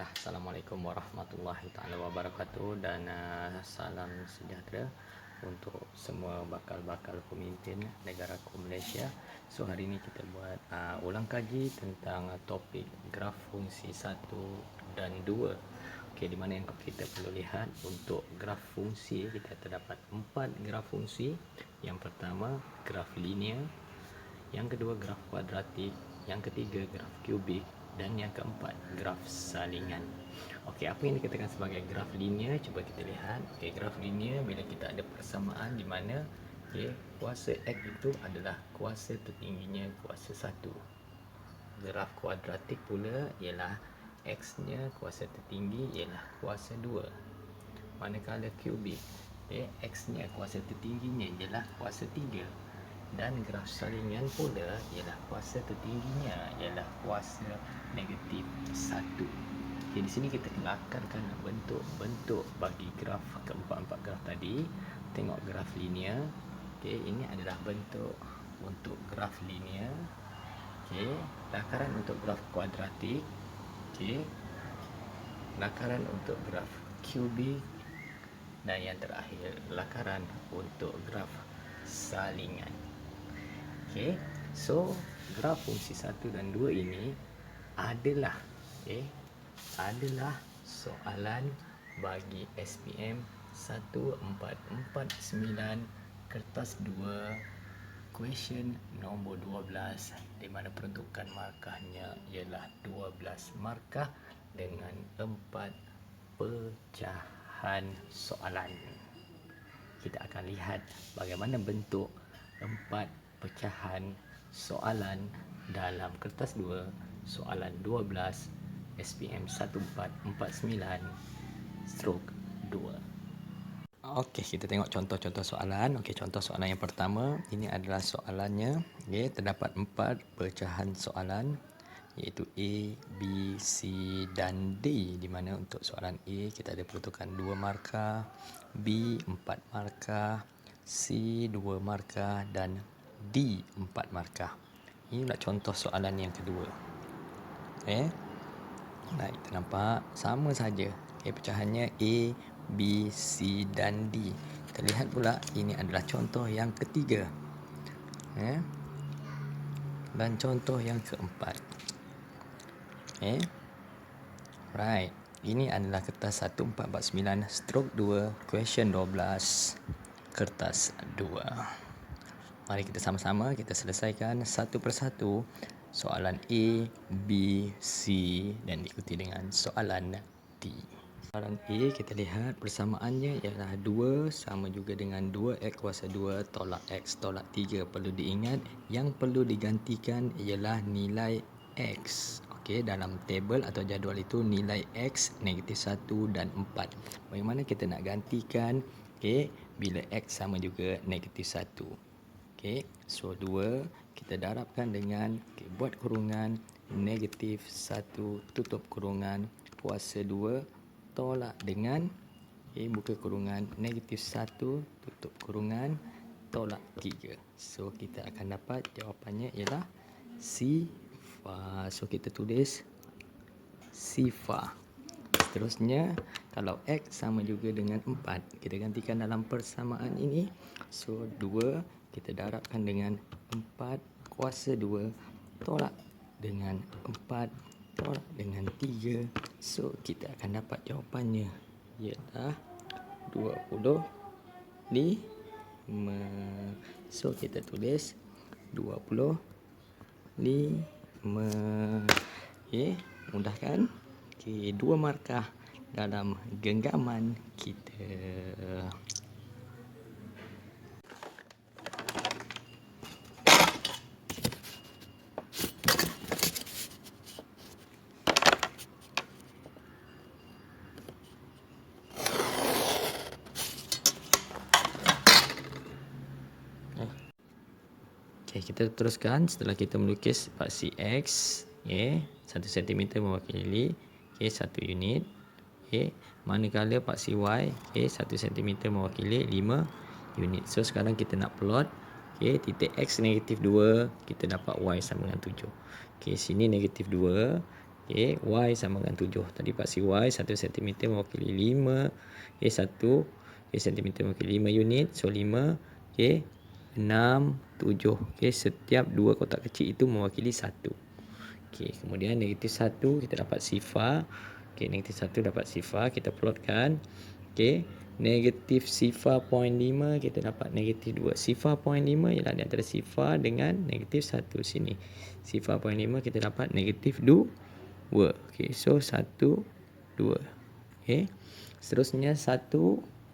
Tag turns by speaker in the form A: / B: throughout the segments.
A: Baiklah, Assalamualaikum warahmatullahi taala wabarakatuh dan salam sejahtera untuk semua bakal-bakal pemimpin negaraku Malaysia. So hari ini kita buat ulang kaji tentang topik graf fungsi 1 dan 2. Okey, di mana yang kita perlu lihat untuk graf fungsi, kita terdapat 4 graf fungsi. Yang pertama graf linear, yang kedua graf kuadratik, yang ketiga graf kubik, dan yang keempat graf salingan. Okey, apa yang dikatakan sebagai graf linear? Cuba kita lihat. Okey, graf linear bila kita ada persamaan di mana kuasa X itu adalah kuasa tertingginya kuasa 1. Graf kuadratik pula ialah X-nya kuasa tertinggi ialah kuasa 2. Manakala kubik, X-nya kuasa tertingginya ialah kuasa 3. Dan graf salingan pula ialah kuasa tertingginya ialah kuasa negatif 1. Okay, di sini kita kelakarkan bentuk-bentuk bagi graf keempat-empat graf tadi. Tengok graf linear. Okay, ini adalah bentuk untuk graf linear. Okay, lakaran untuk graf kuadratik. Okay, lakaran untuk graf kubik. Dan yang terakhir, lakaran untuk graf salingan. Okay, so graf fungsi 1 dan 2 ini adalah soalan bagi SPM 1449 kertas 2 question nombor 12, di mana peruntukan markahnya ialah 12 markah dengan 4 pecahan soalan. Kita akan lihat bagaimana bentuk 4 pecahan soalan dalam kertas 2 soalan 12 SPM 1449/2. Okey, kita tengok contoh-contoh soalan. Okey, contoh soalan yang pertama, ini adalah soalannya. Okey, terdapat 4 pecahan soalan iaitu A, B, C dan D, di mana untuk soalan A kita ada peruntukan 2 markah, B 4 markah, C 2 markah dan D 4 markah. Inilah contoh soalan yang kedua. Baik, kita nampak sama saja. Pecahannya A, B, C dan D. Kita lihat pula ini adalah contoh yang ketiga. Dan contoh yang keempat. Right. Ini adalah kertas 1449/2 question 12 kertas 2. Mari kita sama-sama kita selesaikan satu persatu soalan A, B, C dan diikuti dengan soalan D. Soalan A kita lihat persamaannya ialah 2 sama juga dengan 2x kuasa 2 tolak x tolak 3. Perlu diingat yang perlu digantikan ialah nilai x. Okey, dalam tabel atau jadual itu nilai x negatif 1 dan 4. Bagaimana kita nak gantikan bila x sama juga negatif 1? Okey, so 2 kita darabkan dengan buat kurungan negatif 1 tutup kurungan kuasa 2 tolak dengan buka kurungan negatif 1 tutup kurungan tolak 3. So kita akan dapat jawapannya ialah sifar. So kita tulis sifar. Seterusnya, kalau x sama juga dengan 4, kita gantikan dalam persamaan ini. So 2 kita darabkan dengan 4 kuasa 2 tolak dengan 4 tolak dengan 3. So kita akan dapat jawapannya ialah 25. So kita tulis 25. Mudah kan? Okey, 2 markah dalam genggaman kita. Okay, kita teruskan. Setelah kita melukis paksi X, 1 cm mewakili 1 unit. Manakala paksi Y, 1 cm mewakili 5 unit. So sekarang kita nak plot titik X negatif 2, kita dapat Y sama dengan 7. Sini negatif 2, Okay, Y sama dengan 7. Tadi paksi Y 1 cm mewakili 5. Okay, 1 cm mewakili 5 unit. So 5. Okay, 6, 7. Okay, setiap dua kotak kecil itu mewakili 1. Okay, kemudian negatif 1 kita dapat sifar. Okay, negatif 1 dapat sifar. Kita plotkan. Okay, negatif sifar 0.5 kita dapat negatif 2. Sifar 0.5 ialah di antara sifar dengan negatif 1 sini. Sifar 0.5 kita dapat negatif 2. Okay, so 1, 2. Okay, seterusnya 1,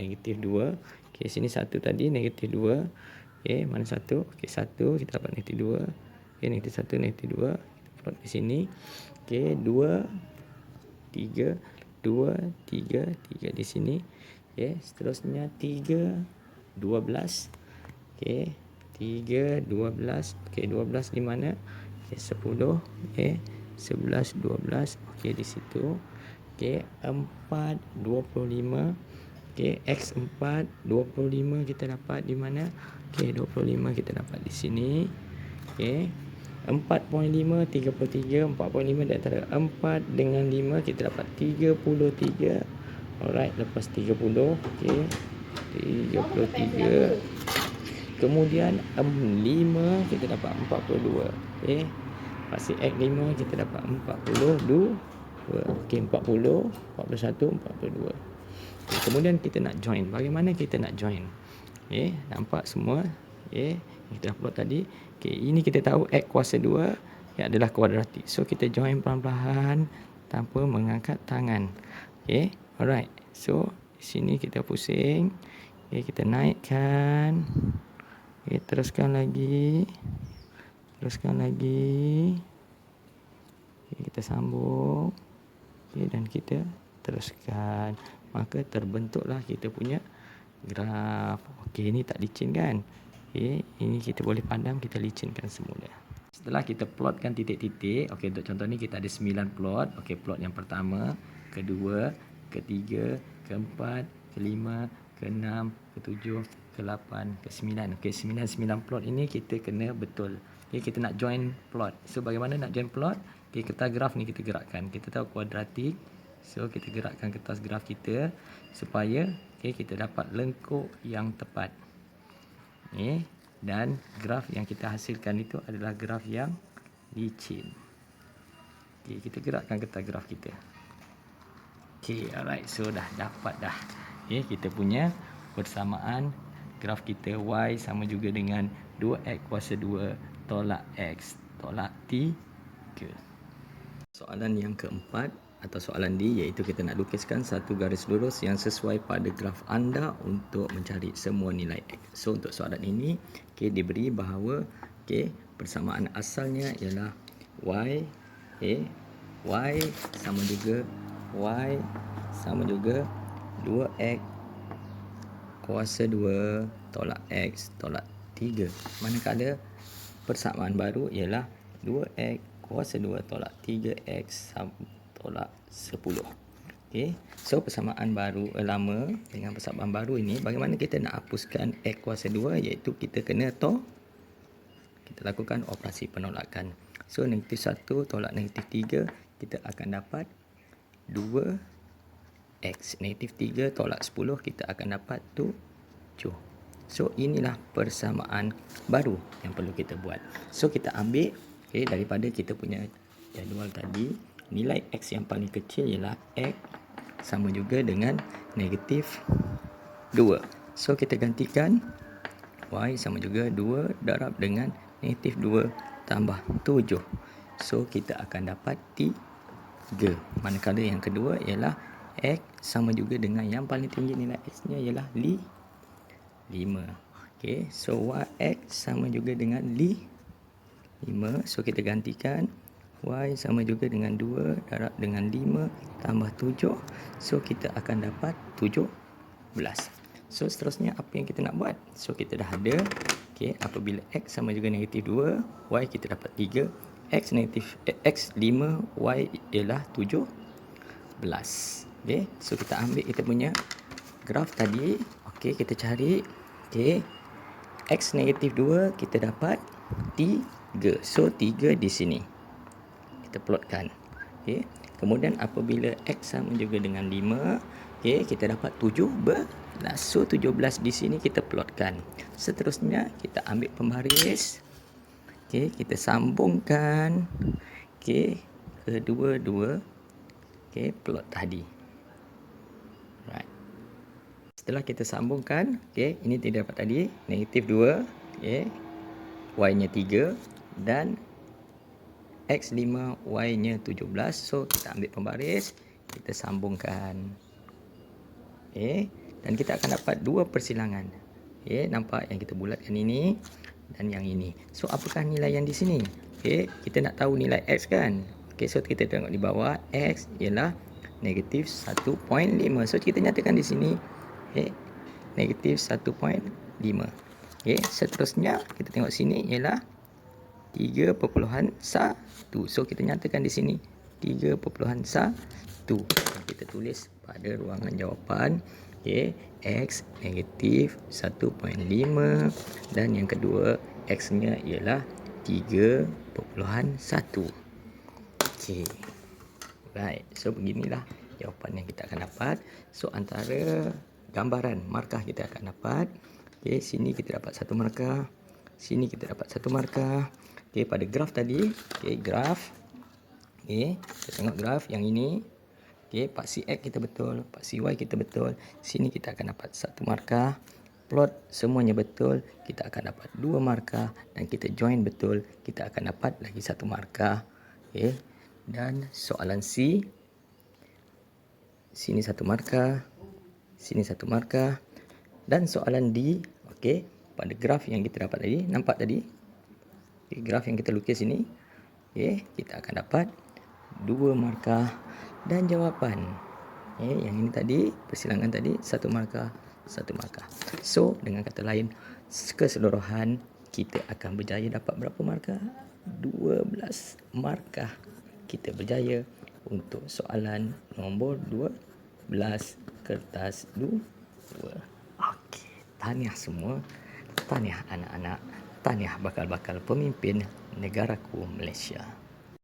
A: negatif 2. Okay, sini 1 tadi, negatif 2. Okay, mana 1? Okay, 1 kita dapat negatif 2. Okay, negatif 1, negatif 2. Kita plot di sini. Okay, 2, 3, 2, 3, 3 di sini. Okay, seterusnya 3, 12. Okay, 3, 12. Okay, 12 di mana? Okay, 10. Okay, 11, 12. Okay, di situ. Okay, 4, 25. Okay, X4, 25 kita dapat di mana? Okay, 25 kita dapat di sini. Okay, 4.5, 33. 4.5 di antara 4 dengan 5 kita dapat 33. Alright, lepas 30. Okay, 33. Kemudian 5 kita dapat 42. Okay, paksi X5 kita dapat 42. Okay, 40, 41, 42. Okay, kemudian kita nak join. Bagaimana kita nak join? Okay, nampak semua? Okay, kita dah plot tadi. Okay, ini kita tahu X kuasa 2 yang adalah kuadratik. So, kita join perlahan-lahan tanpa mengangkat tangan. Okay, alright. So, di sini kita pusing. Okay, kita naikkan. Okay, teruskan lagi. Teruskan lagi. Okay, kita sambung. Okay, dan kita teruskan. Maka terbentuklah kita punya graf. Okey, ini tak licin kan? Okey, ini kita boleh padam, kita licinkan semula. Setelah kita plotkan titik-titik, okey, untuk contoh ni kita ada 9 plot. Okey, plot yang pertama, kedua, ketiga, keempat, kelima, keenam, ketujuh, ke-8, ke-9. Okey, 9 plot ini kita kena betul. Okey, kita nak join plot. So, bagaimana nak join plot? Okey, kertas graf ni kita gerakkan. Kita tahu kuadratik. So, kita gerakkan kertas graf kita supaya kita dapat lengkuk yang tepat. Dan graf yang kita hasilkan itu adalah graf yang licin. Kita gerakkan kertas graf kita. Alright. So, dah dapat dah. Kita punya persamaan graf kita Y sama juga dengan 2X kuasa 2 tolak X tolak 3. Soalan yang keempat atau soalan D, iaitu kita nak lukiskan satu garis lurus yang sesuai pada graf anda untuk mencari semua nilai X. So, untuk soalan ini, diberi bahawa persamaan asalnya ialah Y, Y sama juga 2X kuasa 2 tolak X tolak 3. Manakala persamaan baru ialah 2X kuasa 2 tolak 3X tolak 10. So persamaan baru lama dengan persamaan baru ini, bagaimana kita nak hapuskan X kuasa 2, iaitu kita kena kita lakukan operasi penolakan. So negatif 1 tolak negatif 3, kita akan dapat 2X. Negatif 3 tolak 10, kita akan dapat 7. So inilah persamaan baru yang perlu kita buat. So kita ambil daripada kita punya jadual tadi, nilai X yang paling kecil ialah X sama juga dengan negatif 2. So kita gantikan Y sama juga 2 darab dengan negatif 2 tambah 7. So kita akan dapat 3. Manakala yang kedua ialah X sama juga dengan yang paling tinggi nilai X nya ialah 5. So YX sama juga dengan 5. So kita gantikan Y sama juga dengan 2 darab dengan 5 tambah 7. So kita akan dapat 17. So seterusnya apa yang kita nak buat? So kita dah ada apabila X sama juga negatif 2, Y kita dapat 3. X negatif X 5, Y ialah 17. So kita ambil kita punya graf tadi. Kita cari X negatif 2 kita dapat 3. So 3 di sini. Kita plotkan. Okey. Kemudian apabila X sama juga dengan 5, okey, kita dapat 17. So 17 di sini kita plotkan. Seterusnya kita ambil pembaris. Okey, kita sambungkan okey kedua-dua okey plot tadi. Right. Setelah kita sambungkan, okey, ini tidak dapat tadi, negatif 2, okey. Y-nya 3 dan X5, Y-nya 17. So, kita ambil pembaris, kita sambungkan. Okay. Dan kita akan dapat dua persilangan. Okay. Nampak yang kita bulatkan ini dan yang ini. So, apakah nilai yang di sini? Okay. Kita nak tahu nilai X kan? Okay. So, kita tengok di bawah. X ialah negatif 1.5. So, kita nyatakan di sini. Okay. Negatif 1.5. Okay. Seterusnya, kita tengok sini ialah 3.1. So kita nyatakan di sini 3.1. Kita tulis pada ruangan jawapan, okey, X negatif 1.5 dan yang kedua X-nya ialah 3.1. Okey. Right. So beginilah jawapan yang kita akan dapat. So antara gambaran markah kita akan dapat, okey, sini kita dapat 1 markah, sini kita dapat 1 markah. Okey, pada graf tadi, okey, graf. Okey, kita tengok graf yang ini. Okey, paksi X kita betul, paksi Y kita betul. Sini kita akan dapat 1 markah. Plot semuanya betul, kita akan dapat 2 markah dan kita join betul, kita akan dapat lagi 1 markah. Okey. Dan soalan C, sini 1 markah, sini 1 markah. Dan soalan D, okey, pada graf yang kita dapat tadi, nampak tadi? Graf yang kita lukis ini, okay, kita akan dapat 2 markah dan jawapan. Okay, yang ini tadi, persilangan tadi, 1 markah, 1 markah. So, dengan kata lain, keseluruhan kita akan berjaya dapat berapa markah? 12 markah. Kita berjaya untuk soalan nombor 12, kertas 2. Okey, tahniah semua. Tahniah anak-anak. Tahniah bakal-bakal pemimpin negaraku Malaysia.